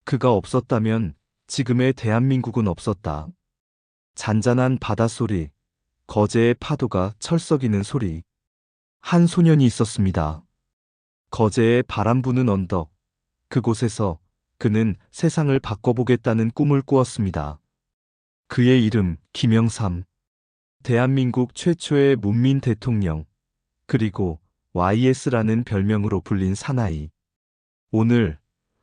그가 없었다면 지금의 대한민국은 없었다. 잔잔한 바닷소리, 거제의 파도가 철썩이는 소리. 한 소년이 있었습니다. 거제의 바람 부는 언덕, 그곳에서 그는 세상을 바꿔보겠다는 꿈을 꾸었습니다. 그의 이름 김영삼. 대한민국 최초의 문민 대통령, 그리고 YS라는 별명으로 불린 사나이. 오늘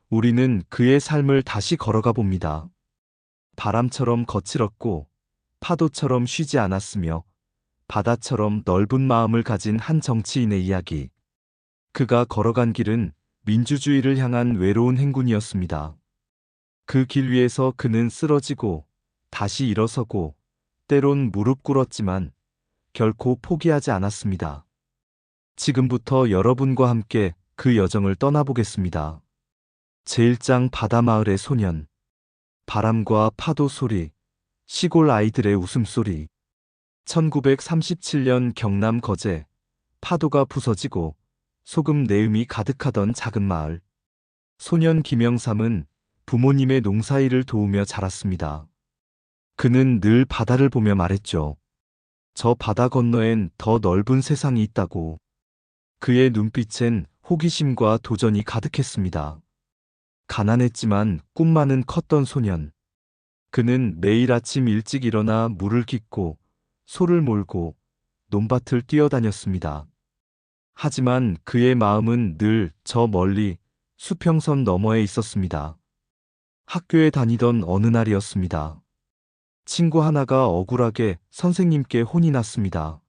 우리는 그의 삶을 다시 걸어가 봅니다. 바람처럼 거칠었고 파도처럼 쉬지 않았으며 바다처럼 넓은 마음을 가진 한 정치인의 이야기. 그가 걸어간 길은 민주주의를 향한 외로운 행군이었습니다. 그 길 위에서 그는 쓰러지고 다시 일어서고 때론 무릎 꿇었지만 결코 포기하지 않았습니다. 지금부터 여러분과 함께 그 여정을 떠나보겠습니다. 제1장 바다마을의 소년. 바람과 파도 소리, 시골 아이들의 웃음소리. 1937년 경남 거제, 파도가 부서지고 소금 내음이 가득하던 작은 마을. 소년 김영삼은 부모님의 농사일을 도우며 자랐습니다. 그는 늘 바다를 보며 말했죠. 저 바다 건너엔 더 넓은 세상이 있다고. 그의 눈빛엔 호기심과 도전이 가득했습니다. 가난했지만 꿈만은 컸던 소년. 그는 매일 아침 일찍 일어나 물을 깃고 소를 몰고 논밭을 뛰어다녔습니다. 하지만 그의 마음은 늘 저 멀리 수평선 너머에 있었습니다. 학교에 다니던 어느 날이었습니다. 친구 하나가 억울하게 선생님께 혼이 났습니다.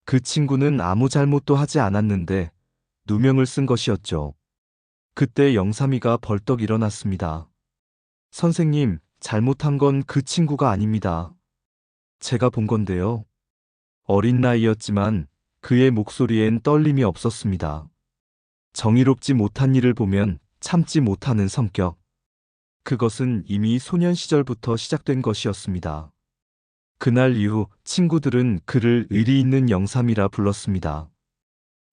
그 친구는 아무 잘못도 하지 않았는데 누명을 쓴 것이었죠. 그때 영삼이가 벌떡 일어났습니다. 선생님, 잘못한 건 그 친구가 아닙니다. 제가 본 건데요. 어린 나이였지만 그의 목소리엔 떨림이 없었습니다. 정의롭지 못한 일을 보면 참지 못하는 성격. 그것은 이미 소년 시절부터 시작된 것이었습니다. 그날 이후 친구들은 그를 의리 있는 영삼이라 불렀습니다.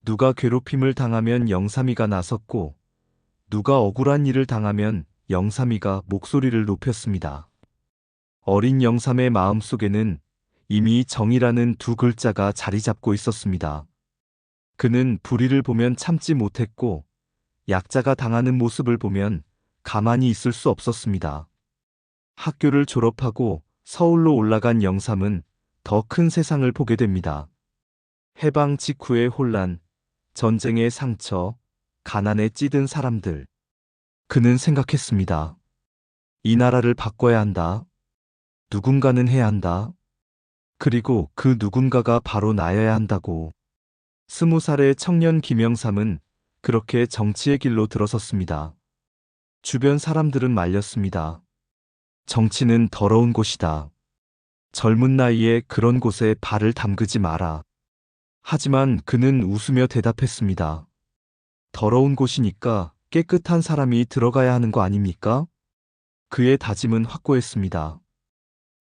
누가 괴롭힘을 당하면 영삼이가 나섰고, 누가 억울한 일을 당하면 영삼이가 목소리를 높였습니다. 어린 영삼의 마음속에는 이미 정의라는 두 글자가 자리 잡고 있었습니다. 그는 불의를 보면 참지 못했고, 약자가 당하는 모습을 보면 가만히 있을 수 없었습니다. 학교를 졸업하고 서울로 올라간 영삼은 더 큰 세상을 보게 됩니다. 해방 직후의 혼란, 전쟁의 상처, 가난에 찌든 사람들. 그는 생각했습니다. 이 나라를 바꿔야 한다. 누군가는 해야 한다. 그리고 그 누군가가 바로 나여야 한다고. 20살의 청년 김영삼은 그렇게 정치의 길로 들어섰습니다. 주변 사람들은 말렸습니다. 정치는 더러운 곳이다. 젊은 나이에 그런 곳에 발을 담그지 마라. 하지만 그는 웃으며 대답했습니다. 더러운 곳이니까 깨끗한 사람이 들어가야 하는 거 아닙니까? 그의 다짐은 확고했습니다.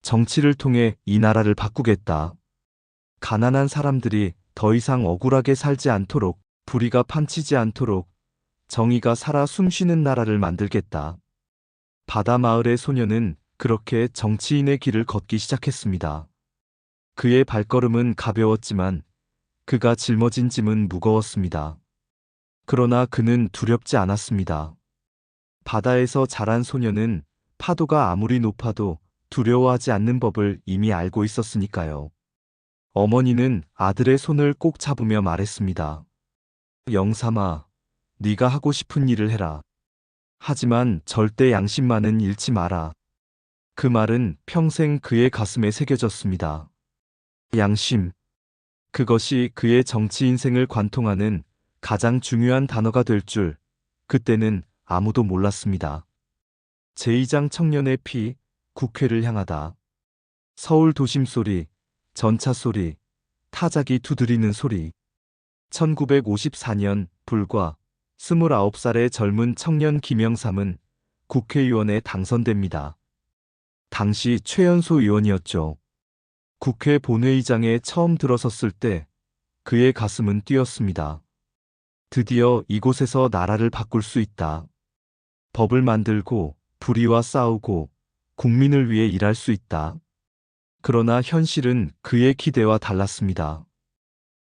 정치를 통해 이 나라를 바꾸겠다. 가난한 사람들이 더 이상 억울하게 살지 않도록, 불의가 판치지 않도록, 정의가 살아 숨쉬는 나라를 만들겠다. 바다마을의 소녀는 그렇게 정치인의 길을 걷기 시작했습니다. 그의 발걸음은 가벼웠지만 그가 짊어진 짐은 무거웠습니다. 그러나 그는 두렵지 않았습니다. 바다에서 자란 소녀는 파도가 아무리 높아도 두려워하지 않는 법을 이미 알고 있었으니까요. 어머니는 아들의 손을 꼭 잡으며 말했습니다. 영삼아, 네가 하고 싶은 일을 해라. 하지만 절대 양심만은 잃지 마라. 그 말은 평생 그의 가슴에 새겨졌습니다. 양심. 그것이 그의 정치 인생을 관통하는 가장 중요한 단어가 될 줄 그때는 아무도 몰랐습니다. 제2장 청년의 피, 국회를 향하다. 서울 도심 소리, 전차 소리, 타작이 두드리는 소리. 1954년 불과 29살의 젊은 청년 김영삼은 국회의원에 당선됩니다. 당시 최연소 의원이었죠. 국회 본회의장에 처음 들어섰을 때 그의 가슴은 뛰었습니다. 드디어 이곳에서 나라를 바꿀 수 있다. 법을 만들고 불의와 싸우고 국민을 위해 일할 수 있다. 그러나 현실은 그의 기대와 달랐습니다.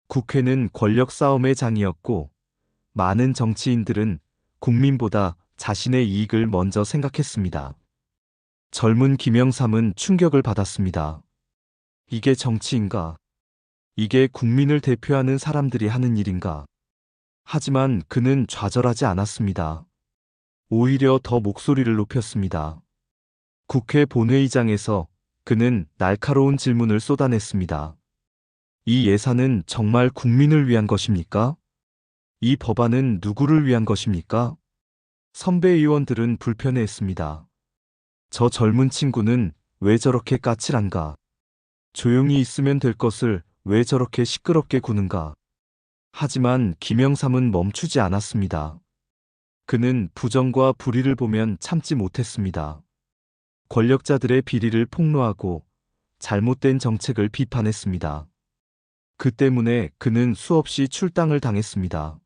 국회는 권력 싸움의 장이었고 많은 정치인들은 국민보다 자신의 이익을 먼저 생각했습니다. 젊은 김영삼은 충격을 받았습니다. 이게 정치인가? 이게 국민을 대표하는 사람들이 하는 일인가? 하지만 그는 좌절하지 않았습니다. 오히려 더 목소리를 높였습니다. 국회 본회의장에서 그는 날카로운 질문을 쏟아냈습니다. 이 예산은 정말 국민을 위한 것입니까? 이 법안은 누구를 위한 것입니까? 선배 의원들은 불편해했습니다. 저 젊은 친구는 왜 저렇게 까칠한가? 조용히 있으면 될 것을 왜 저렇게 시끄럽게 구는가? 하지만 김영삼은 멈추지 않았습니다. 그는 부정과 불의를 보면 참지 못했습니다. 권력자들의 비리를 폭로하고 잘못된 정책을 비판했습니다. 그 때문에 그는 수없이 출당을 당했습니다.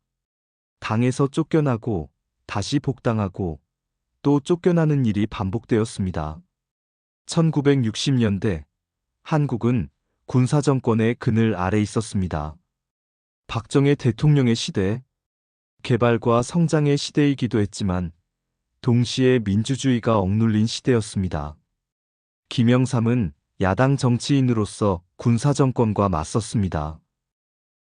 당에서 쫓겨나고 다시 복당하고 또 쫓겨나는 일이 반복되었습니다. 1960년대 한국은 군사정권의 그늘 아래 있었습니다. 박정희 대통령의 시대, 개발과 성장의 시대이기도 했지만 동시에 민주주의가 억눌린 시대였습니다. 김영삼은 야당 정치인으로서 군사정권과 맞섰습니다.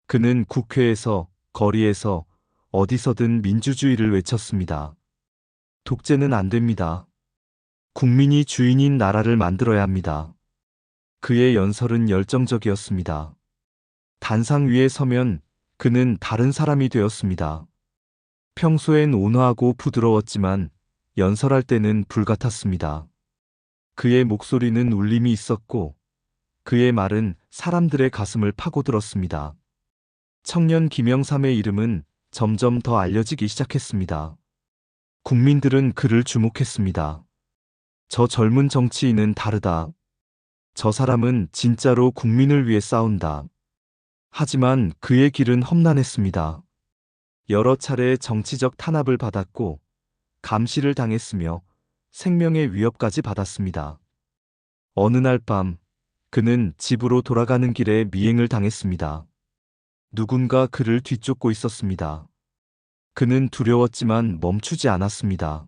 그는 국회에서, 거리에서, 어디서든 민주주의를 외쳤습니다. 독재는 안 됩니다. 국민이 주인인 나라를 만들어야 합니다. 그의 연설은 열정적이었습니다. 단상 위에 서면 그는 다른 사람이 되었습니다. 평소엔 온화하고 부드러웠지만 연설할 때는 불같았습니다. 그의 목소리는 울림이 있었고 그의 말은 사람들의 가슴을 파고들었습니다. 청년 김영삼의 이름은 점점 더 알려지기 시작했습니다. 국민들은 그를 주목했습니다. 저 젊은 정치인은 다르다. 저 사람은 진짜로 국민을 위해 싸운다. 하지만 그의 길은 험난했습니다. 여러 차례 정치적 탄압을 받았고 감시를 당했으며 생명의 위협까지 받았습니다. 어느 날 밤 그는 집으로 돌아가는 길에 미행을 당했습니다. 누군가 그를 뒤쫓고 있었습니다. 그는 두려웠지만 멈추지 않았습니다.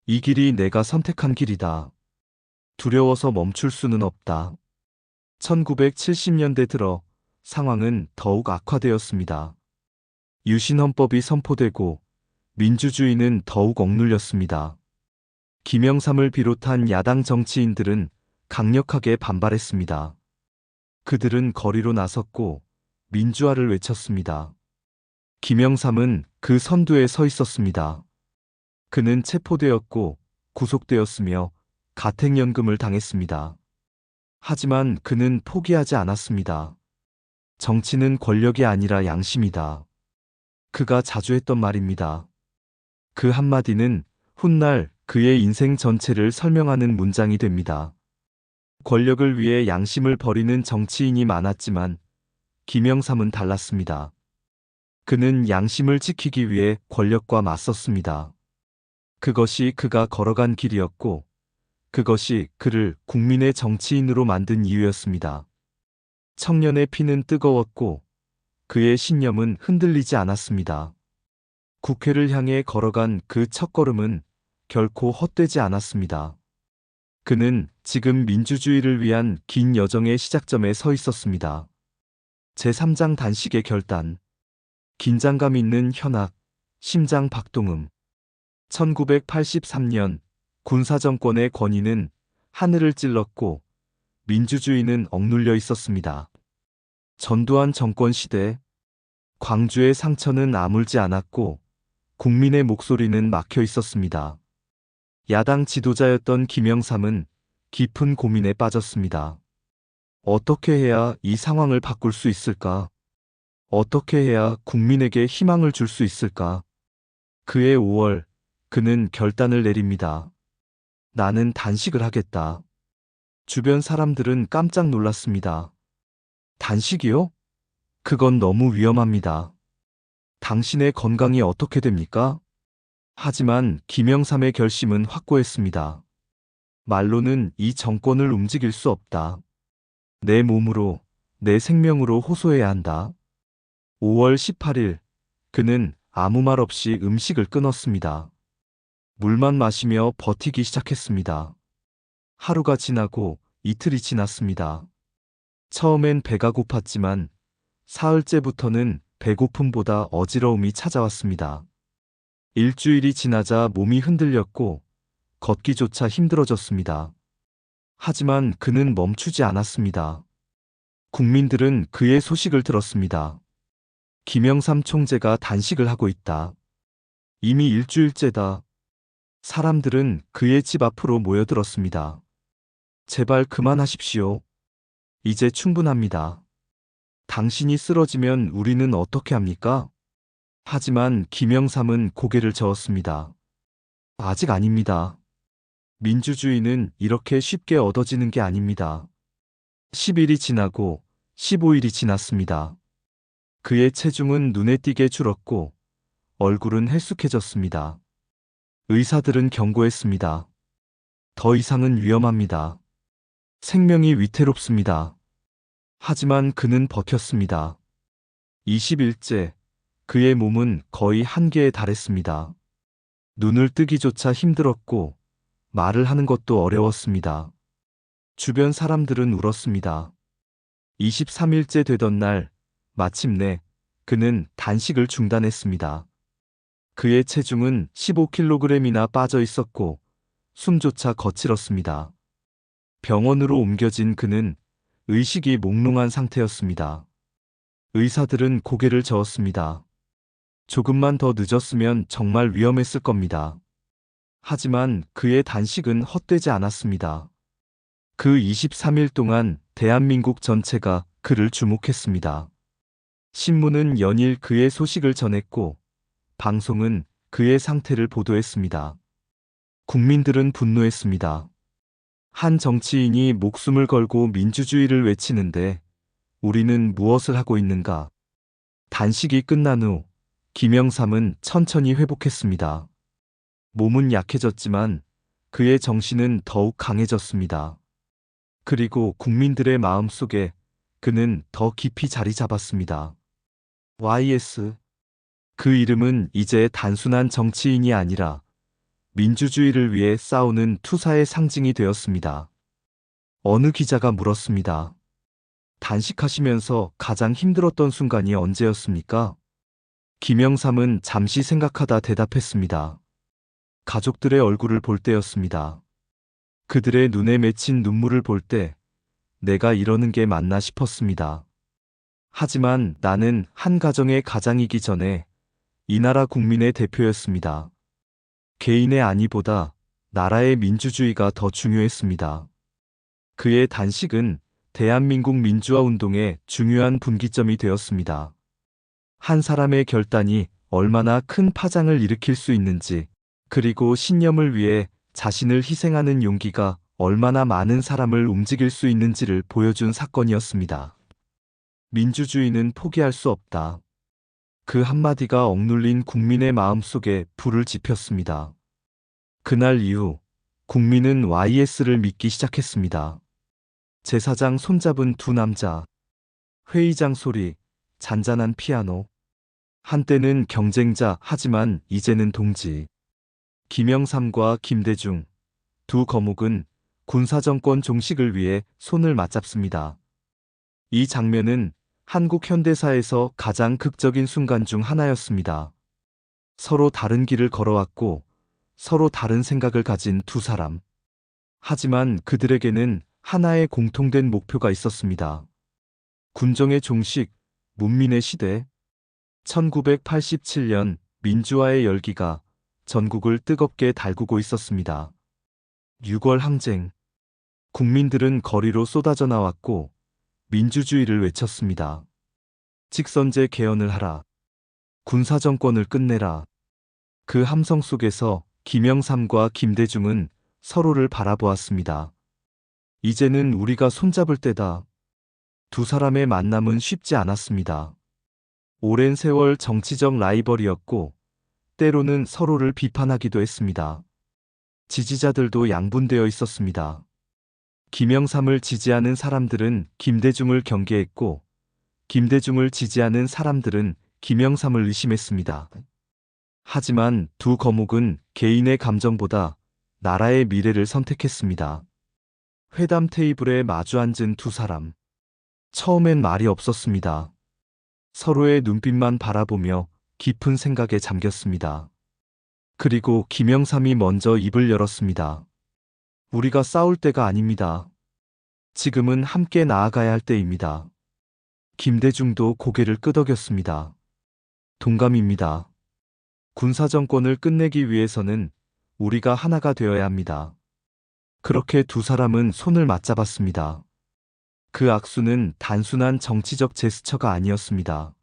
이 길이 내가 선택한 길이다. 두려워서 멈출 수는 없다. 1970년대 들어 상황은 더욱 악화되었습니다. 유신헌법이 선포되고 민주주의는 더욱 억눌렸습니다. 김영삼을 비롯한 야당 정치인들은 강력하게 반발했습니다. 그들은 거리로 나섰고 민주화를 외쳤습니다. 김영삼은 그 선두에 서 있었습니다. 그는 체포되었고 구속되었으며 가택연금을 당했습니다. 하지만 그는 포기하지 않았습니다. 정치는 권력이 아니라 양심이다. 그가 자주 했던 말입니다. 그 한마디는 훗날 그의 인생 전체를 설명하는 문장이 됩니다. 권력을 위해 양심을 버리는 정치인이 많았지만 김영삼은 달랐습니다. 그는 양심을 지키기 위해 권력과 맞섰습니다. 그것이 그가 걸어간 길이었고 그것이 그를 국민의 정치인으로 만든 이유였습니다. 청년의 피는 뜨거웠고 그의 신념은 흔들리지 않았습니다. 국회를 향해 걸어간 그 첫걸음은 결코 헛되지 않았습니다. 그는 지금 민주주의를 위한 긴 여정의 시작점에 서 있었습니다. 제3장 단식의 결단. 긴장감 있는 현악, 심장 박동음. 1983년 군사정권의 권위는 하늘을 찔렀고 민주주의는 억눌려 있었습니다. 전두환 정권 시대, 광주의 상처는 아물지 않았고 국민의 목소리는 막혀 있었습니다. 야당 지도자였던 김영삼은 깊은 고민에 빠졌습니다. 어떻게 해야 이 상황을 바꿀 수 있을까? 어떻게 해야 국민에게 희망을 줄 수 있을까? 그해 5월, 그는 결단을 내립니다. 나는 단식을 하겠다. 주변 사람들은 깜짝 놀랐습니다. 단식이요? 그건 너무 위험합니다. 당신의 건강이 어떻게 됩니까? 하지만 김영삼의 결심은 확고했습니다. 말로는 이 정권을 움직일 수 없다. 내 몸으로, 내 생명으로 호소해야 한다. 5월 18일, 그는 아무 말 없이 음식을 끊었습니다. 물만 마시며 버티기 시작했습니다. 하루가 지나고 이틀이 지났습니다. 처음엔 배가 고팠지만 사흘째부터는 배고픔보다 어지러움이 찾아왔습니다. 일주일이 지나자 몸이 흔들렸고 걷기조차 힘들어졌습니다. 하지만 그는 멈추지 않았습니다. 국민들은 그의 소식을 들었습니다. 김영삼 총재가 단식을 하고 있다. 이미 일주일째다. 사람들은 그의 집 앞으로 모여들었습니다. 제발 그만하십시오. 이제 충분합니다. 당신이 쓰러지면 우리는 어떻게 합니까? 하지만 김영삼은 고개를 저었습니다. 아직 아닙니다. 민주주의는 이렇게 쉽게 얻어지는 게 아닙니다. 10일이 지나고 15일이 지났습니다. 그의 체중은 눈에 띄게 줄었고 얼굴은 헬쑥해졌습니다. 의사들은 경고했습니다. 더 이상은 위험합니다. 생명이 위태롭습니다. 하지만 그는 버텼습니다. 20일째, 그의 몸은 거의 한계에 달했습니다. 눈을 뜨기조차 힘들었고 말을 하는 것도 어려웠습니다. 주변 사람들은 울었습니다. 23일째 되던 날, 마침내 그는 단식을 중단했습니다. 그의 체중은 15kg이나 빠져 있었고 숨조차 거칠었습니다. 병원으로 옮겨진 그는 의식이 몽롱한 상태였습니다. 의사들은 고개를 저었습니다. 조금만 더 늦었으면 정말 위험했을 겁니다. 하지만 그의 단식은 헛되지 않았습니다. 그 23일 동안 대한민국 전체가 그를 주목했습니다. 신문은 연일 그의 소식을 전했고 방송은 그의 상태를 보도했습니다. 국민들은 분노했습니다. 한 정치인이 목숨을 걸고 민주주의를 외치는데 우리는 무엇을 하고 있는가? 단식이 끝난 후 김영삼은 천천히 회복했습니다. 몸은 약해졌지만 그의 정신은 더욱 강해졌습니다. 그리고 국민들의 마음속에 그는 더 깊이 자리 잡았습니다. YS. 그 이름은 이제 단순한 정치인이 아니라 민주주의를 위해 싸우는 투사의 상징이 되었습니다. 어느 기자가 물었습니다. 단식하시면서 가장 힘들었던 순간이 언제였습니까? 김영삼은 잠시 생각하다 대답했습니다. 가족들의 얼굴을 볼 때였습니다. 그들의 눈에 맺힌 눈물을 볼 때 내가 이러는 게 맞나 싶었습니다. 하지만 나는 한 가정의 가장이기 전에 이 나라 국민의 대표였습니다. 개인의 안위보다 나라의 민주주의가 더 중요했습니다. 그의 단식은 대한민국 민주화 운동의 중요한 분기점이 되었습니다. 한 사람의 결단이 얼마나 큰 파장을 일으킬 수 있는지, 그리고 신념을 위해 자신을 희생하는 용기가 얼마나 많은 사람을 움직일 수 있는지를 보여준 사건이었습니다. 민주주의는 포기할 수 없다. 그 한마디가 억눌린 국민의 마음속에 불을 지폈습니다. 그날 이후 국민은 YS를 믿기 시작했습니다. 제사장 손잡은 두 남자, 회의장 소리, 잔잔한 피아노. 한때는 경쟁자 하지만 이제는 동지. 김영삼과 김대중, 두 거목은 군사정권 종식을 위해 손을 맞잡습니다. 이 장면은 한국 현대사에서 가장 극적인 순간 중 하나였습니다. 서로 다른 길을 걸어왔고 서로 다른 생각을 가진 두 사람. 하지만 그들에게는 하나의 공통된 목표가 있었습니다. 군정의 종식, 문민의 시대. 1987년 민주화의 열기가 전국을 뜨겁게 달구고 있었습니다. 6월 항쟁. 국민들은 거리로 쏟아져 나왔고 민주주의를 외쳤습니다. 직선제 개헌을 하라. 군사정권을 끝내라. 그 함성 속에서 김영삼과 김대중은 서로를 바라보았습니다. 이제는 우리가 손잡을 때다. 두 사람의 만남은 쉽지 않았습니다. 오랜 세월 정치적 라이벌이었고 때로는 서로를 비판하기도 했습니다. 지지자들도 양분되어 있었습니다. 김영삼을 지지하는 사람들은 김대중을 경계했고, 김대중을 지지하는 사람들은 김영삼을 의심했습니다. 하지만 두 거목은 개인의 감정보다 나라의 미래를 선택했습니다. 회담 테이블에 마주 앉은 두 사람. 처음엔 말이 없었습니다. 서로의 눈빛만 바라보며 깊은 생각에 잠겼습니다. 그리고 김영삼이 먼저 입을 열었습니다. 우리가 싸울 때가 아닙니다. 지금은 함께 나아가야 할 때입니다. 김대중도 고개를 끄덕였습니다. 동감입니다. 군사정권을 끝내기 위해서는 우리가 하나가 되어야 합니다. 그렇게 두 사람은 손을 맞잡았습니다. 그 악수는 단순한 정치적 제스처가 아니었습니다.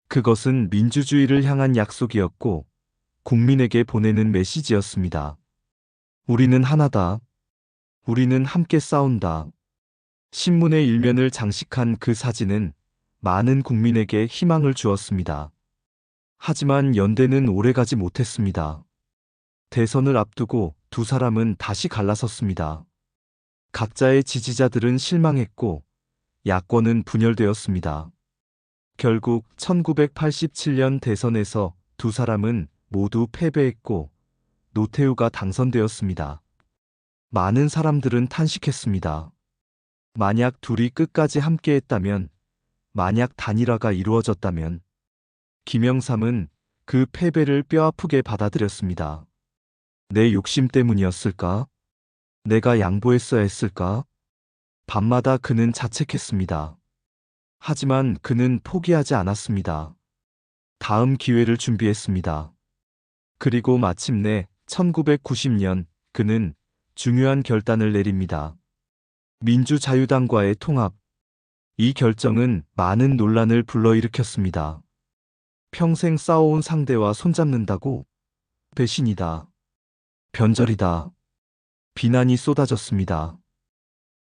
그것은 민주주의를 향한 약속이었고 국민에게 보내는 메시지였습니다. 우리는 하나다. 우리는 함께 싸운다. 신문의 일면을 장식한 그 사진은 많은 국민에게 희망을 주었습니다. 하지만 연대는 오래가지 못했습니다. 대선을 앞두고 두 사람은 다시 갈라섰습니다. 각자의 지지자들은 실망했고 야권은 분열되었습니다. 결국 1987년 대선에서 두 사람은 모두 패배했고 노태우가 당선되었습니다. 많은 사람들은 탄식했습니다. 만약 둘이 끝까지 함께했다면, 만약 단일화가 이루어졌다면, 김영삼은 그 패배를 뼈아프게 받아들였습니다. 내 욕심 때문이었을까? 내가 양보했어야 했을까? 밤마다 그는 자책했습니다. 하지만 그는 포기하지 않았습니다. 다음 기회를 준비했습니다. 그리고 마침내 1990년 그는 중요한 결단을 내립니다. 민주자유당과의 통합. 이 결정은 많은 논란을 불러일으켰습니다. 평생 싸워온 상대와 손잡는다고? 배신이다. 변절이다. 비난이 쏟아졌습니다.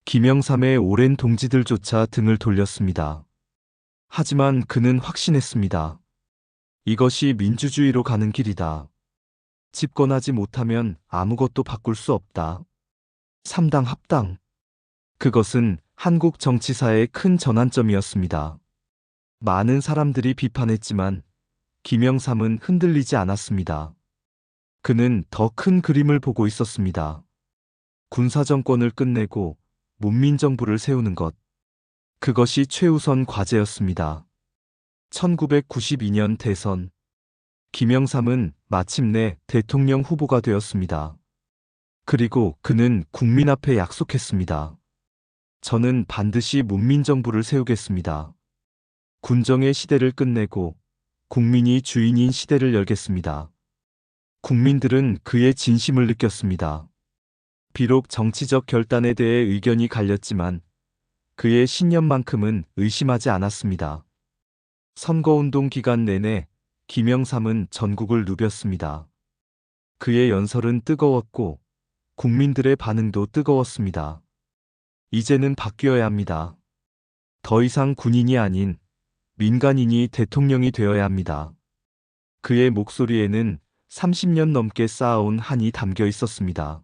김영삼의 오랜 동지들조차 등을 돌렸습니다. 하지만 그는 확신했습니다. 이것이 민주주의로 가는 길이다. 집권하지 못하면 아무것도 바꿀 수 없다. 3당 합당. 그것은 한국 정치사의 큰 전환점이었습니다. 많은 사람들이 비판했지만 김영삼은 흔들리지 않았습니다. 그는 더 큰 그림을 보고 있었습니다. 군사정권을 끝내고 문민정부를 세우는 것. 그것이 최우선 과제였습니다. 1992년 대선. 김영삼은 마침내 대통령 후보가 되었습니다. 그리고 그는 국민 앞에 약속했습니다. 저는 반드시 문민정부를 세우겠습니다. 군정의 시대를 끝내고 국민이 주인인 시대를 열겠습니다. 국민들은 그의 진심을 느꼈습니다. 비록 정치적 결단에 대해 의견이 갈렸지만 그의 신념만큼은 의심하지 않았습니다. 선거운동 기간 내내 김영삼은 전국을 누볐습니다. 그의 연설은 뜨거웠고 국민들의 반응도 뜨거웠습니다. 이제는 바뀌어야 합니다. 더 이상 군인이 아닌 민간인이 대통령이 되어야 합니다. 그의 목소리에는 30년 넘게 쌓아온 한이 담겨 있었습니다.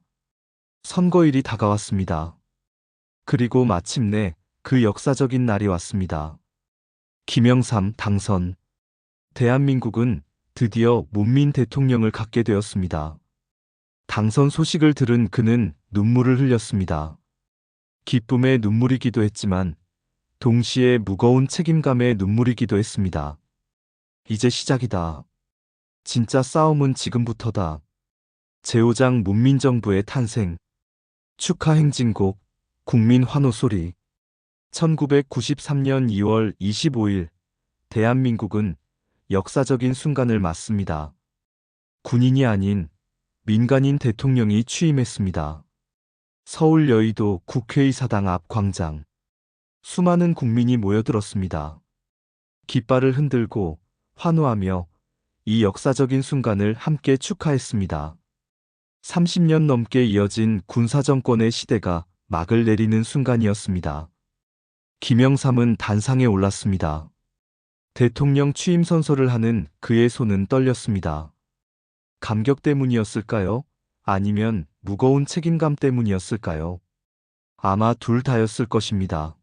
선거일이 다가왔습니다. 그리고 마침내 그 역사적인 날이 왔습니다. 김영삼 당선. 대한민국은 드디어 문민 대통령을 갖게 되었습니다. 당선 소식을 들은 그는 눈물을 흘렸습니다. 기쁨의 눈물이기도 했지만 동시에 무거운 책임감의 눈물이기도 했습니다. 이제 시작이다. 진짜 싸움은 지금부터다. 제5장 문민정부의 탄생. 축하 행진곡, 국민 환호 소리. 1993년 2월 25일, 대한민국은 역사적인 순간을 맞습니다. 군인이 아닌 민간인 대통령이 취임했습니다. 서울 여의도 국회의사당 앞 광장. 수많은 국민이 모여들었습니다. 깃발을 흔들고 환호하며 이 역사적인 순간을 함께 축하했습니다. 30년 넘게 이어진 군사정권의 시대가 막을 내리는 순간이었습니다. 김영삼은 단상에 올랐습니다. 대통령 취임 선서를 하는 그의 손은 떨렸습니다. 감격 때문이었을까요? 아니면 무거운 책임감 때문이었을까요? 아마 둘 다였을 것입니다.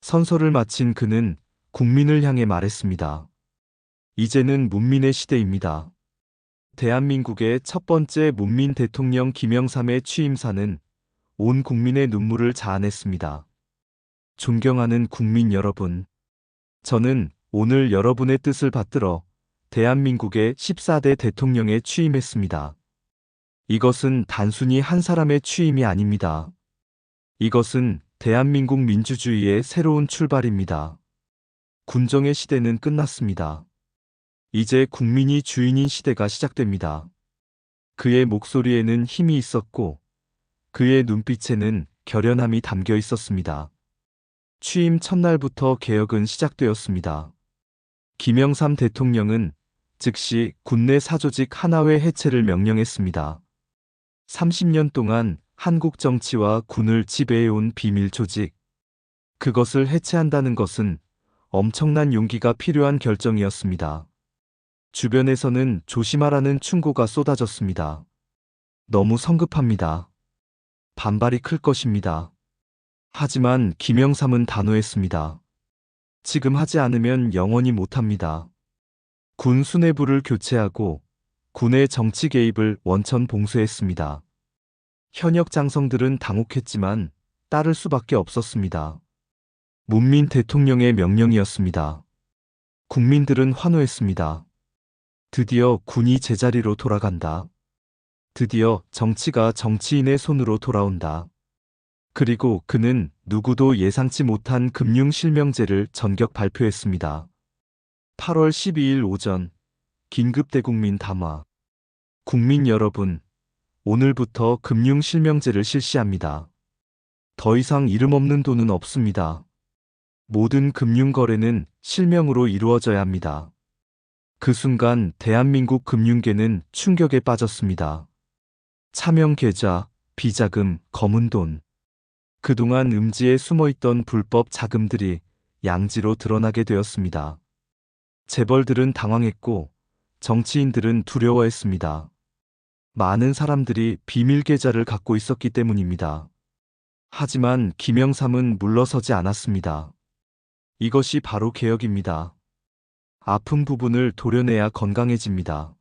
선서를 마친 그는 국민을 향해 말했습니다. 이제는 문민의 시대입니다. 대한민국의 첫 번째 문민 대통령 김영삼의 취임사는 온 국민의 눈물을 자아냈습니다. 존경하는 국민 여러분, 저는 오늘 여러분의 뜻을 받들어 대한민국의 14대 대통령에 취임했습니다. 이것은 단순히 한 사람의 취임이 아닙니다. 이것은 대한민국 민주주의의 새로운 출발입니다. 군정의 시대는 끝났습니다. 이제 국민이 주인인 시대가 시작됩니다. 그의 목소리에는 힘이 있었고 그의 눈빛에는 결연함이 담겨 있었습니다. 취임 첫날부터 개혁은 시작되었습니다. 김영삼 대통령은 즉시 군내 사조직 하나회 해체를 명령했습니다. 30년 동안 한국 정치와 군을 지배해온 비밀 조직. 그것을 해체한다는 것은 엄청난 용기가 필요한 결정이었습니다. 주변에서는 조심하라는 충고가 쏟아졌습니다. 너무 성급합니다. 반발이 클 것입니다. 하지만 김영삼은 단호했습니다. 지금 하지 않으면 영원히 못합니다. 군 수뇌부를 교체하고 군의 정치 개입을 원천 봉쇄했습니다. 현역 장성들은 당혹했지만 따를 수밖에 없었습니다. 문민 대통령의 명령이었습니다. 국민들은 환호했습니다. 드디어 군이 제자리로 돌아간다. 드디어 정치가 정치인의 손으로 돌아온다. 그리고 그는 누구도 예상치 못한 금융실명제를 전격 발표했습니다. 8월 12일 오전 긴급 대국민 담화. 국민 여러분, 오늘부터 금융실명제를 실시합니다. 더 이상 이름 없는 돈은 없습니다. 모든 금융거래는 실명으로 이루어져야 합니다. 그 순간 대한민국 금융계는 충격에 빠졌습니다. 차명 계좌, 비자금, 검은 돈. 그동안 음지에 숨어있던 불법 자금들이 양지로 드러나게 되었습니다. 재벌들은 당황했고 정치인들은 두려워했습니다. 많은 사람들이 비밀 계좌를 갖고 있었기 때문입니다. 하지만 김영삼은 물러서지 않았습니다. 이것이 바로 개혁입니다. 아픈 부분을 도려내야 건강해집니다.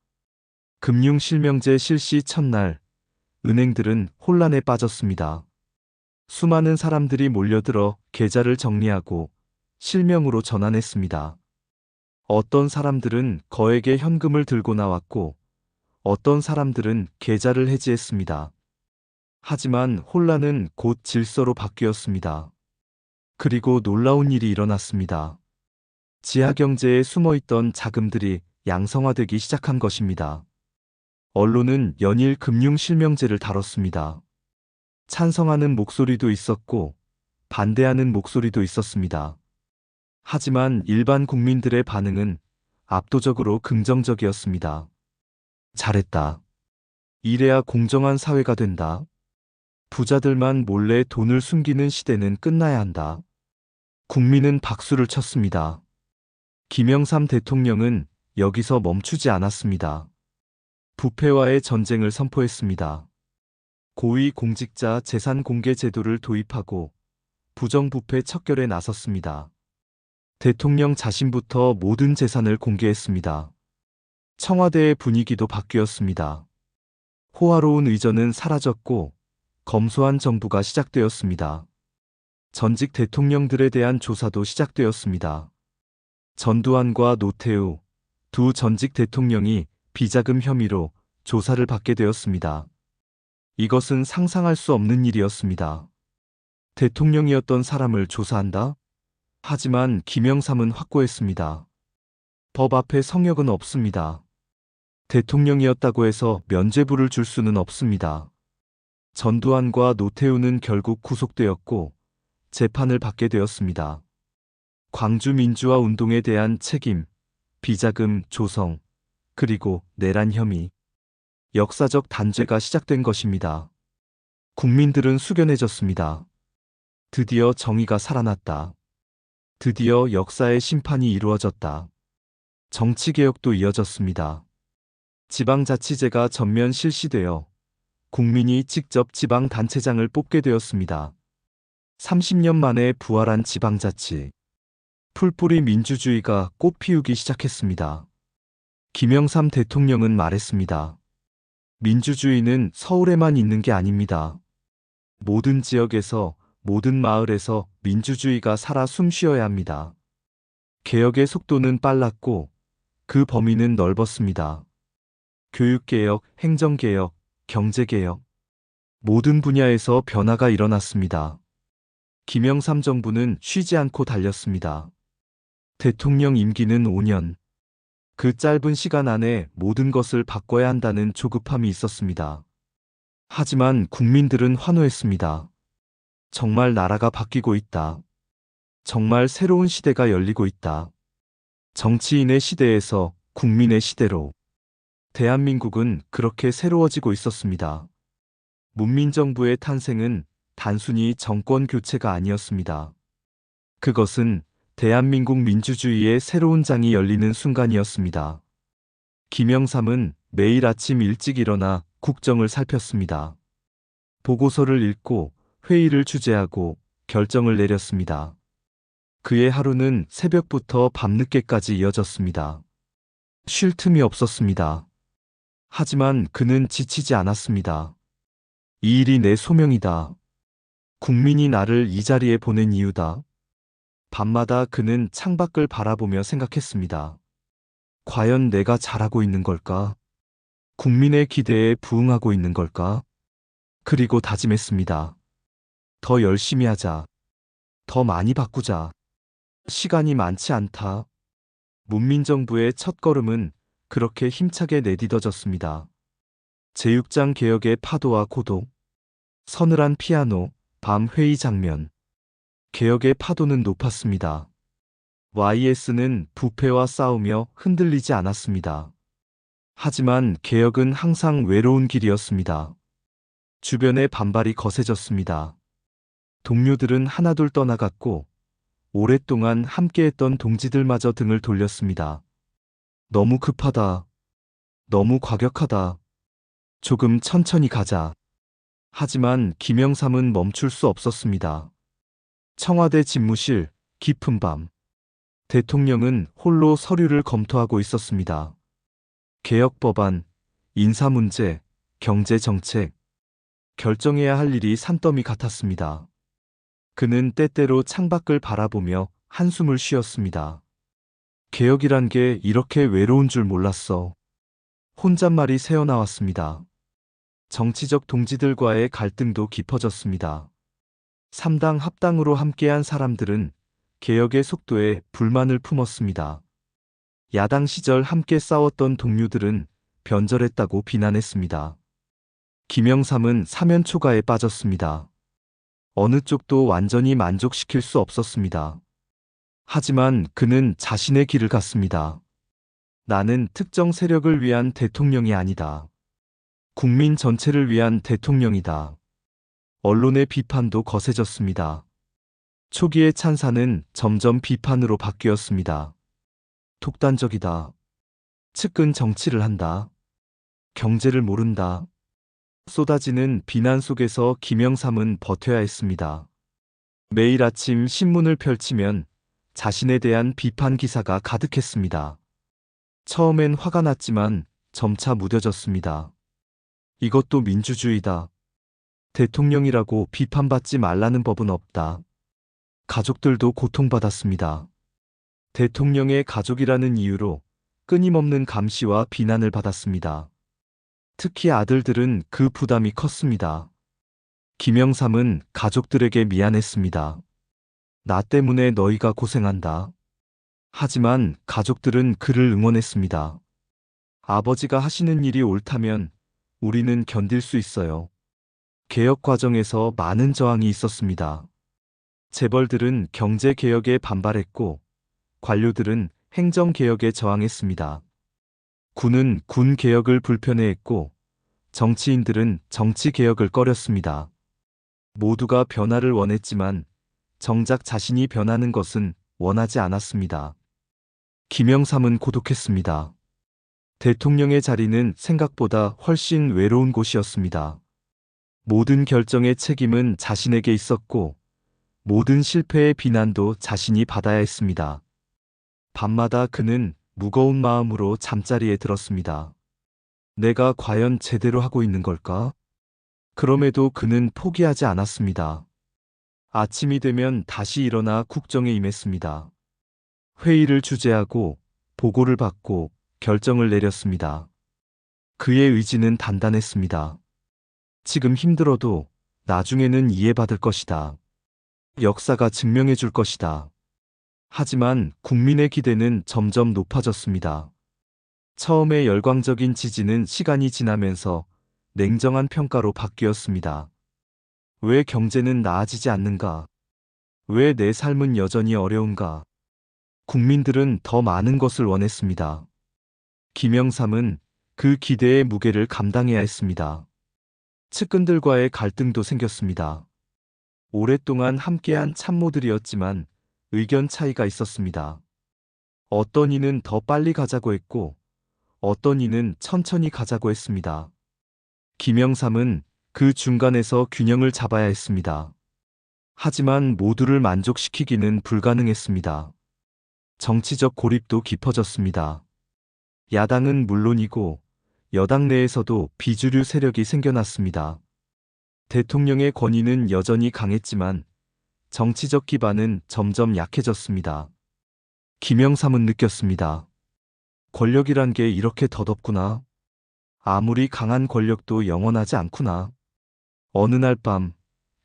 금융실명제 실시 첫날, 은행들은 혼란에 빠졌습니다. 수많은 사람들이 몰려들어 계좌를 정리하고 실명으로 전환했습니다. 어떤 사람들은 거액의 현금을 들고 나왔고 어떤 사람들은 계좌를 해지했습니다. 하지만 혼란은 곧 질서로 바뀌었습니다. 그리고 놀라운 일이 일어났습니다. 지하경제에 숨어있던 자금들이 양성화되기 시작한 것입니다. 언론은 연일 금융실명제를 다뤘습니다. 찬성하는 목소리도 있었고 반대하는 목소리도 있었습니다. 하지만 일반 국민들의 반응은 압도적으로 긍정적이었습니다. 잘했다. 이래야 공정한 사회가 된다. 부자들만 몰래 돈을 숨기는 시대는 끝나야 한다. 국민은 박수를 쳤습니다. 김영삼 대통령은 여기서 멈추지 않았습니다. 부패와의 전쟁을 선포했습니다. 고위 공직자 재산 공개 제도를 도입하고 부정부패 척결에 나섰습니다. 대통령 자신부터 모든 재산을 공개했습니다. 청와대의 분위기도 바뀌었습니다. 호화로운 의전은 사라졌고 검소한 정부가 시작되었습니다. 전직 대통령들에 대한 조사도 시작되었습니다. 전두환과 노태우 두 전직 대통령이 비자금 혐의로 조사를 받게 되었습니다. 이것은 상상할 수 없는 일이었습니다. 대통령이었던 사람을 조사한다? 하지만 김영삼은 확고했습니다. 법 앞에 성역은 없습니다. 대통령이었다고 해서 면죄부를 줄 수는 없습니다. 전두환과 노태우는 결국 구속되었고 재판을 받게 되었습니다. 광주 민주화 운동에 대한 책임, 비자금 조성, 그리고 내란 혐의, 역사적 단죄가 시작된 것입니다. 국민들은 숙연해졌습니다. 드디어 정의가 살아났다. 드디어 역사의 심판이 이루어졌다. 정치개혁도 이어졌습니다. 지방자치제가 전면 실시되어 국민이 직접 지방단체장을 뽑게 되었습니다. 30년 만에 부활한 지방자치. 풀뿌리 민주주의가 꽃피우기 시작했습니다. 김영삼 대통령은 말했습니다. 민주주의는 서울에만 있는 게 아닙니다. 모든 지역에서, 모든 마을에서 민주주의가 살아 숨쉬어야 합니다. 개혁의 속도는 빨랐고 그 범위는 넓었습니다. 교육개혁, 행정개혁, 경제개혁. 모든 분야에서 변화가 일어났습니다. 김영삼 정부는 쉬지 않고 달렸습니다. 대통령 임기는 5년. 그 짧은 시간 안에 모든 것을 바꿔야 한다는 조급함이 있었습니다. 하지만 국민들은 환호했습니다. 정말 나라가 바뀌고 있다. 정말 새로운 시대가 열리고 있다. 정치인의 시대에서 국민의 시대로. 대한민국은 그렇게 새로워지고 있었습니다. 문민정부의 탄생은 단순히 정권 교체가 아니었습니다. 그것은 대한민국 민주주의의 새로운 장이 열리는 순간이었습니다. 김영삼은 매일 아침 일찍 일어나 국정을 살폈습니다. 보고서를 읽고 회의를 주재하고 결정을 내렸습니다. 그의 하루는 새벽부터 밤늦게까지 이어졌습니다. 쉴 틈이 없었습니다. 하지만 그는 지치지 않았습니다. 이 일이 내 소명이다. 국민이 나를 이 자리에 보낸 이유다. 밤마다 그는 창밖을 바라보며 생각했습니다. 과연 내가 잘하고 있는 걸까? 국민의 기대에 부응하고 있는 걸까? 그리고 다짐했습니다. 더 열심히 하자. 더 많이 바꾸자. 시간이 많지 않다. 문민정부의 첫걸음은 그렇게 힘차게 내딛어졌습니다. 제6장 개혁의 파도와 고독. 서늘한 피아노, 밤 회의 장면. 개혁의 파도는 높았습니다. YS는 부패와 싸우며 흔들리지 않았습니다. 하지만 개혁은 항상 외로운 길이었습니다. 주변의 반발이 거세졌습니다. 동료들은 하나둘 떠나갔고 오랫동안 함께했던 동지들마저 등을 돌렸습니다. 너무 급하다. 너무 과격하다. 조금 천천히 가자. 하지만 김영삼은 멈출 수 없었습니다. 청와대 집무실, 깊은 밤. 대통령은 홀로 서류를 검토하고 있었습니다. 개혁 법안, 인사 문제, 경제 정책. 결정해야 할 일이 산더미 같았습니다. 그는 때때로 창밖을 바라보며 한숨을 쉬었습니다. 개혁이란 게 이렇게 외로운 줄 몰랐어. 혼잣말이 새어나왔습니다. 정치적 동지들과의 갈등도 깊어졌습니다. 3당 합당으로 함께한 사람들은 개혁의 속도에 불만을 품었습니다. 야당 시절 함께 싸웠던 동료들은 변절했다고 비난했습니다. 김영삼은 사면초가에 빠졌습니다. 어느 쪽도 완전히 만족시킬 수 없었습니다. 하지만 그는 자신의 길을 갔습니다. 나는 특정 세력을 위한 대통령이 아니다. 국민 전체를 위한 대통령이다. 언론의 비판도 거세졌습니다. 초기의 찬사는 점점 비판으로 바뀌었습니다. 독단적이다. 측근 정치를 한다. 경제를 모른다. 쏟아지는 비난 속에서 김영삼은 버텨야 했습니다. 매일 아침 신문을 펼치면 자신에 대한 비판 기사가 가득했습니다. 처음엔 화가 났지만 점차 무뎌졌습니다. 이것도 민주주의다. 대통령이라고 비판받지 말라는 법은 없다. 가족들도 고통받았습니다. 대통령의 가족이라는 이유로 끊임없는 감시와 비난을 받았습니다. 특히 아들들은 그 부담이 컸습니다. 김영삼은 가족들에게 미안했습니다. 나 때문에 너희가 고생한다. 하지만 가족들은 그를 응원했습니다. 아버지가 하시는 일이 옳다면 우리는 견딜 수 있어요. 개혁 과정에서 많은 저항이 있었습니다. 재벌들은 경제개혁에 반발했고 관료들은 행정개혁에 저항했습니다. 군은 군개혁을 불편해했고 정치인들은 정치개혁을 꺼렸습니다. 모두가 변화를 원했지만 정작 자신이 변하는 것은 원하지 않았습니다. 김영삼은 고독했습니다. 대통령의 자리는 생각보다 훨씬 외로운 곳이었습니다. 모든 결정의 책임은 자신에게 있었고, 모든 실패의 비난도 자신이 받아야 했습니다. 밤마다 그는 무거운 마음으로 잠자리에 들었습니다. 내가 과연 제대로 하고 있는 걸까? 그럼에도 그는 포기하지 않았습니다. 아침이 되면 다시 일어나 국정에 임했습니다. 회의를 주재하고 보고를 받고 결정을 내렸습니다. 그의 의지는 단단했습니다. 지금 힘들어도 나중에는 이해받을 것이다. 역사가 증명해 줄 것이다. 하지만 국민의 기대는 점점 높아졌습니다. 처음에 열광적인 지지는 시간이 지나면서 냉정한 평가로 바뀌었습니다. 왜 경제는 나아지지 않는가? 왜 내 삶은 여전히 어려운가? 국민들은 더 많은 것을 원했습니다. 김영삼은 그 기대의 무게를 감당해야 했습니다. 측근들과의 갈등도 생겼습니다. 오랫동안 함께한 참모들이었지만 의견 차이가 있었습니다. 어떤 이는 더 빨리 가자고 했고, 어떤 이는 천천히 가자고 했습니다. 김영삼은 그 중간에서 균형을 잡아야 했습니다. 하지만 모두를 만족시키기는 불가능했습니다. 정치적 고립도 깊어졌습니다. 야당은 물론이고 여당 내에서도 비주류 세력이 생겨났습니다. 대통령의 권위는 여전히 강했지만 정치적 기반은 점점 약해졌습니다. 김영삼은 느꼈습니다. 권력이란 게 이렇게 덧없구나. 아무리 강한 권력도 영원하지 않구나. 어느 날 밤,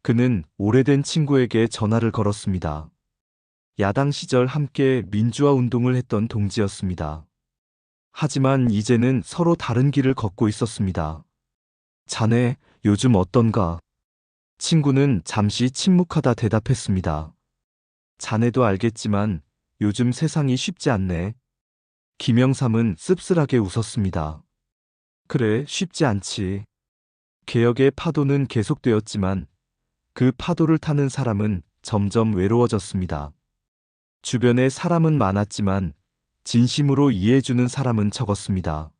그는 오래된 친구에게 전화를 걸었습니다. 야당 시절 함께 민주화 운동을 했던 동지였습니다. 하지만 이제는 서로 다른 길을 걷고 있었습니다. 자네, 요즘 어떤가? 친구는 잠시 침묵하다 대답했습니다. 자네도 알겠지만 요즘 세상이 쉽지 않네. 김영삼은 씁쓸하게 웃었습니다. 그래, 쉽지 않지. 개혁의 파도는 계속되었지만 그 파도를 타는 사람은 점점 외로워졌습니다. 주변에 사람은 많았지만 진심으로 이해해주는 사람은 적었습니다.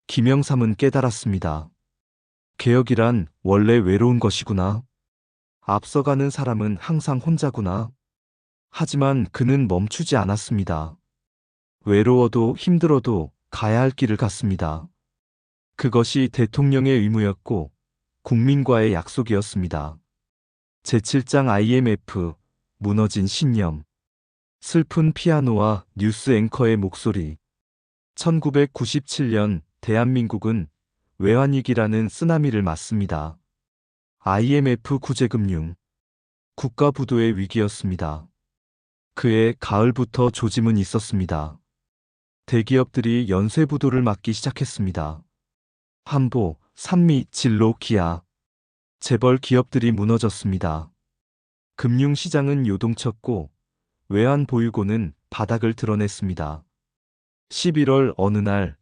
김영삼은 깨달았습니다. 개혁이란 원래 외로운 것이구나. 앞서가는 사람은 항상 혼자구나. 하지만 그는 멈추지 않았습니다. 외로워도 힘들어도 가야 할 길을 갔습니다. 그것이 대통령의 의무였고 국민과의 약속이었습니다. 제7장 IMF, 무너진 신념. 슬픈 피아노와 뉴스 앵커의 목소리. 1997년 대한민국은 외환위기라는 쓰나미를 맞습니다. IMF 구제금융. 국가부도의 위기였습니다. 그해 가을부터 조짐은 있었습니다. 대기업들이 연쇄부도를 맞기 시작했습니다. 한보, 산미, 진로, 기아. 재벌 기업들이 무너졌습니다. 금융시장은 요동쳤고 외환 보유고는 바닥을 드러냈습니다. 11월 어느 날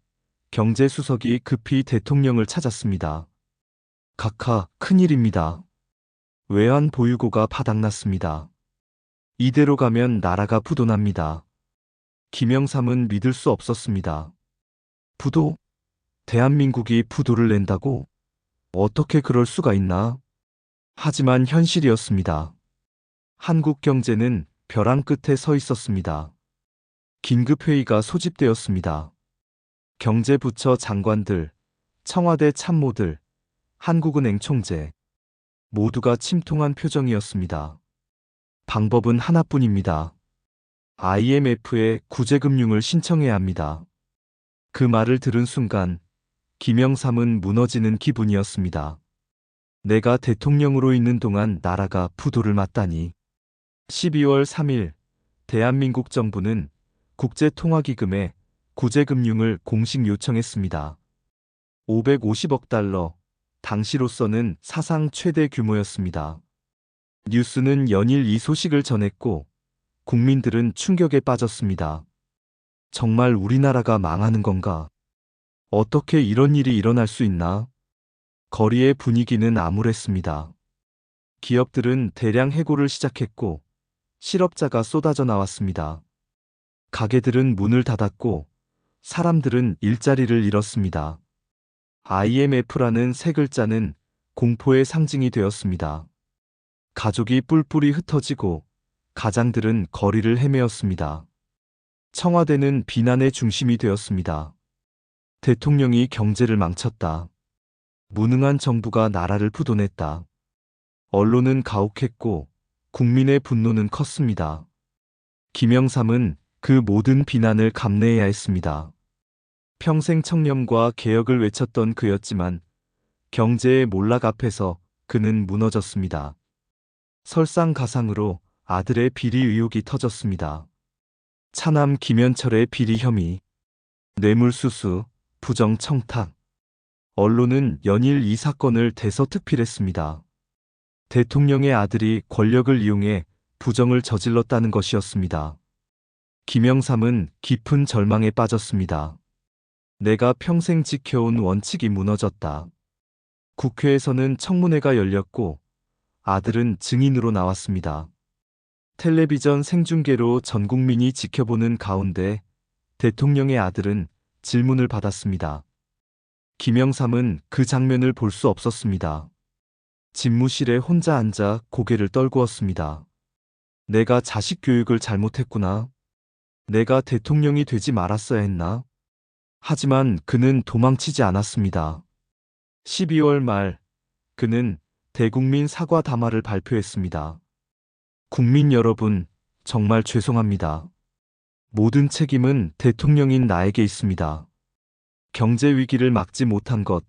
경제수석이 급히 대통령을 찾았습니다. 각하, 큰일입니다. 외환 보유고가 바닥났습니다. 이대로 가면 나라가 부도납니다. 김영삼은 믿을 수 없었습니다. 부도? 대한민국이 부도를 낸다고? 어떻게 그럴 수가 있나? 하지만 현실이었습니다. 한국 경제는 벼랑 끝에 서 있었습니다. 긴급회의가 소집되었습니다. 경제부처 장관들, 청와대 참모들, 한국은행 총재 모두가 침통한 표정이었습니다. 방법은 하나뿐입니다. IMF에 구제금융을 신청해야 합니다. 그 말을 들은 순간 김영삼은 무너지는 기분이었습니다. 내가 대통령으로 있는 동안 나라가 부도를 맞다니. 12월 3일 대한민국 정부는 국제통화기금에 구제금융을 공식 요청했습니다. 550억 달러, 당시로서는 사상 최대 규모였습니다. 뉴스는 연일 이 소식을 전했고 국민들은 충격에 빠졌습니다. 정말 우리나라가 망하는 건가? 어떻게 이런 일이 일어날 수 있나? 거리의 분위기는 암울했습니다. 기업들은 대량 해고를 시작했고 실업자가 쏟아져 나왔습니다. 가게들은 문을 닫았고 사람들은 일자리를 잃었습니다. IMF라는 세 글자는 공포의 상징이 되었습니다. 가족이 뿔뿔이 흩어지고 가장들은 거리를 헤매었습니다. 청와대는 비난의 중심이 되었습니다. 대통령이 경제를 망쳤다. 무능한 정부가 나라를 부도냈다. 언론은 가혹했고 국민의 분노는 컸습니다. 김영삼은 그 모든 비난을 감내해야 했습니다. 평생 청렴과 개혁을 외쳤던 그였지만 경제의 몰락 앞에서 그는 무너졌습니다. 설상가상으로 아들의 비리 의혹이 터졌습니다. 차남 김현철의 비리 혐의, 뇌물수수, 부정청탁. 언론은 연일 이 사건을 대서특필했습니다. 대통령의 아들이 권력을 이용해 부정을 저질렀다는 것이었습니다. 김영삼은 깊은 절망에 빠졌습니다. 내가 평생 지켜온 원칙이 무너졌다. 국회에서는 청문회가 열렸고 아들은 증인으로 나왔습니다. 텔레비전 생중계로 전 국민이 지켜보는 가운데 대통령의 아들은 질문을 받았습니다. 김영삼은 그 장면을 볼 수 없었습니다. 집무실에 혼자 앉아 고개를 떨구었습니다. 내가 자식 교육을 잘못했구나. 내가 대통령이 되지 말았어야 했나? 하지만 그는 도망치지 않았습니다. 12월 말 그는 대국민 사과 담화를 발표했습니다. 국민 여러분, 정말 죄송합니다. 모든 책임은 대통령인 나에게 있습니다. 경제 위기를 막지 못한 것,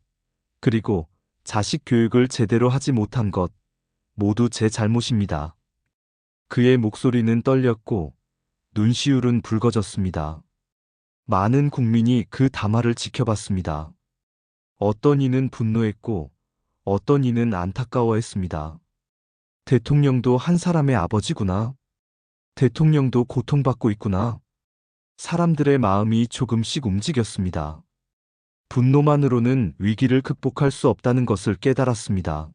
그리고 자식 교육을 제대로 하지 못한 것, 모두 제 잘못입니다. 그의 목소리는 떨렸고 눈시울은 붉어졌습니다. 많은 국민이 그 담화를 지켜봤습니다. 어떤 이는 분노했고 어떤 이는 안타까워했습니다. 대통령도 한 사람의 아버지구나. 대통령도 고통받고 있구나. 사람들의 마음이 조금씩 움직였습니다. 분노만으로는 위기를 극복할 수 없다는 것을 깨달았습니다.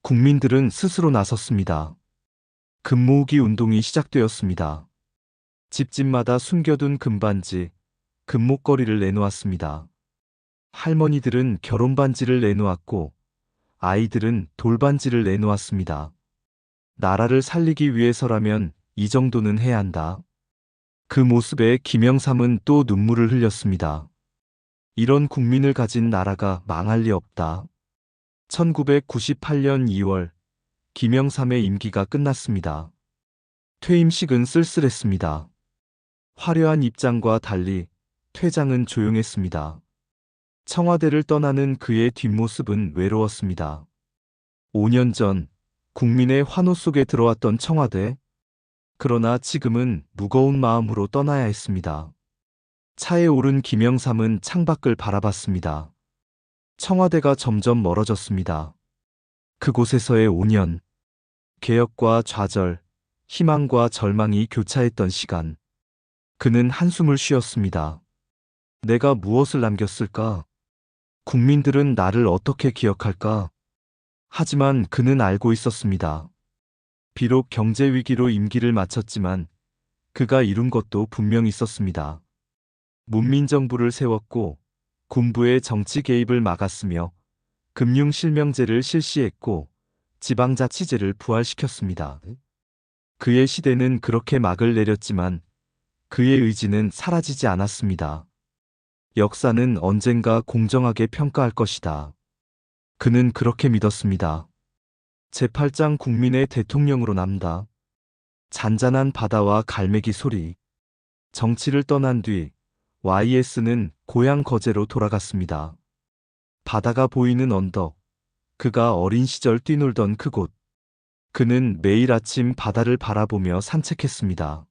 국민들은 스스로 나섰습니다. 금모으기 운동이 시작되었습니다. 집집마다 숨겨둔 금반지, 금목걸이를 내놓았습니다. 할머니들은 결혼반지를 내놓았고 아이들은 돌반지를 내놓았습니다. 나라를 살리기 위해서라면 이 정도는 해야 한다. 그 모습에 김영삼은 또 눈물을 흘렸습니다. 이런 국민을 가진 나라가 망할 리 없다. 1998년 2월 김영삼의 임기가 끝났습니다. 퇴임식은 쓸쓸했습니다. 화려한 입장과 달리 퇴장은 조용했습니다. 청와대를 떠나는 그의 뒷모습은 외로웠습니다. 5년 전 국민의 환호 속에 들어왔던 청와대. 그러나 지금은 무거운 마음으로 떠나야 했습니다. 차에 오른 김영삼은 창밖을 바라봤습니다. 청와대가 점점 멀어졌습니다. 그곳에서의 5년. 개혁과 좌절, 희망과 절망이 교차했던 시간. 그는 한숨을 쉬었습니다. 내가 무엇을 남겼을까? 국민들은 나를 어떻게 기억할까? 하지만 그는 알고 있었습니다. 비록 경제 위기로 임기를 마쳤지만 그가 이룬 것도 분명 있었습니다. 문민정부를 세웠고 군부의 정치 개입을 막았으며 금융실명제를 실시했고 지방자치제를 부활시켰습니다. 그의 시대는 그렇게 막을 내렸지만 그의 의지는 사라지지 않았습니다. 역사는 언젠가 공정하게 평가할 것이다. 그는 그렇게 믿었습니다. 제8장 국민의 대통령으로 남다. 잔잔한 바다와 갈매기 소리. 정치를 떠난 뒤 YS는 고향 거제로 돌아갔습니다. 바다가 보이는 언덕. 그가 어린 시절 뛰놀던 그곳. 그는 매일 아침 바다를 바라보며 산책했습니다.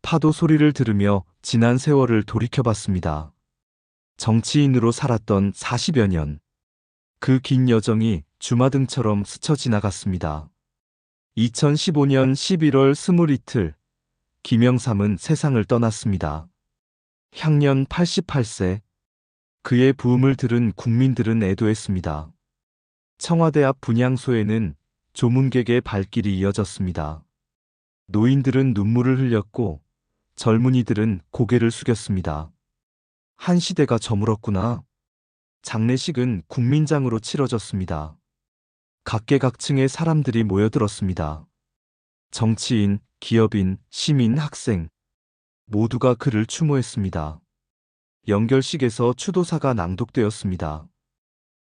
파도 소리를 들으며 지난 세월을 돌이켜봤습니다. 정치인으로 살았던 40여 년. 그 긴 여정이 주마등처럼 스쳐 지나갔습니다. 2015년 11월 20이틀, 김영삼은 세상을 떠났습니다. 향년 88세. 그의 부음을 들은 국민들은 애도했습니다. 청와대 앞 분향소에는 조문객의 발길이 이어졌습니다. 노인들은 눈물을 흘렸고 젊은이들은 고개를 숙였습니다. 한 시대가 저물었구나. 장례식은 국민장으로 치러졌습니다. 각계각층의 사람들이 모여들었습니다. 정치인, 기업인, 시민, 학생 모두가 그를 추모했습니다. 연결식에서 추도사가 낭독되었습니다.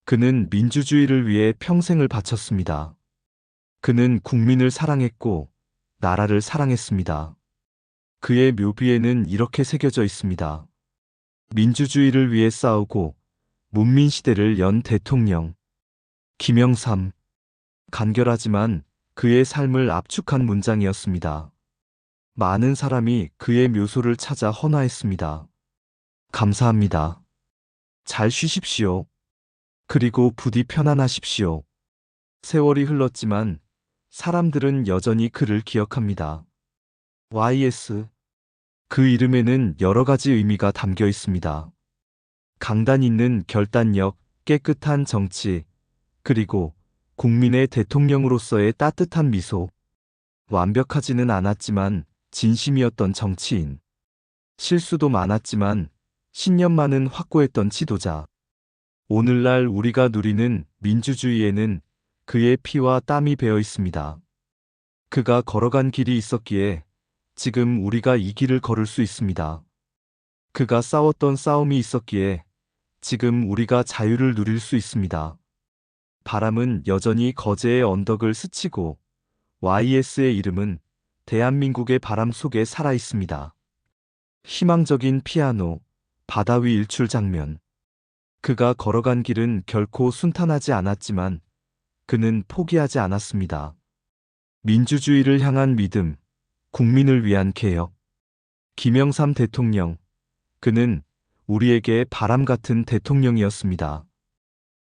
그는 민주주의를 위해 평생을 바쳤습니다. 그는 국민을 사랑했고 나라를 사랑했습니다. 그의 묘비에는 이렇게 새겨져 있습니다. 민주주의를 위해 싸우고 문민시대를 연 대통령 김영삼. 간결하지만 그의 삶을 압축한 문장이었습니다. 많은 사람이 그의 묘소를 찾아 헌화했습니다. 감사합니다. 잘 쉬십시오. 그리고 부디 편안하십시오. 세월이 흘렀지만 사람들은 여전히 그를 기억합니다. YS. 그 이름에는 여러 가지 의미가 담겨 있습니다. 강단 있는 결단력, 깨끗한 정치, 그리고 국민의 대통령으로서의 따뜻한 미소. 완벽하지는 않았지만 진심이었던 정치인. 실수도 많았지만 신념만은 확고했던 지도자. 오늘날 우리가 누리는 민주주의에는 그의 피와 땀이 배어 있습니다. 그가 걸어간 길이 있었기에 지금 우리가 이 길을 걸을 수 있습니다. 그가 싸웠던 싸움이 있었기에 지금 우리가 자유를 누릴 수 있습니다. 바람은 여전히 거제의 언덕을 스치고 YS의 이름은 대한민국의 바람 속에 살아 있습니다. 희망적인 피아노, 바다 위 일출 장면. 그가 걸어간 길은 결코 순탄하지 않았지만 그는 포기하지 않았습니다. 민주주의를 향한 믿음, 국민을 위한 개혁. 김영삼 대통령. 그는 우리에게 바람 같은 대통령이었습니다.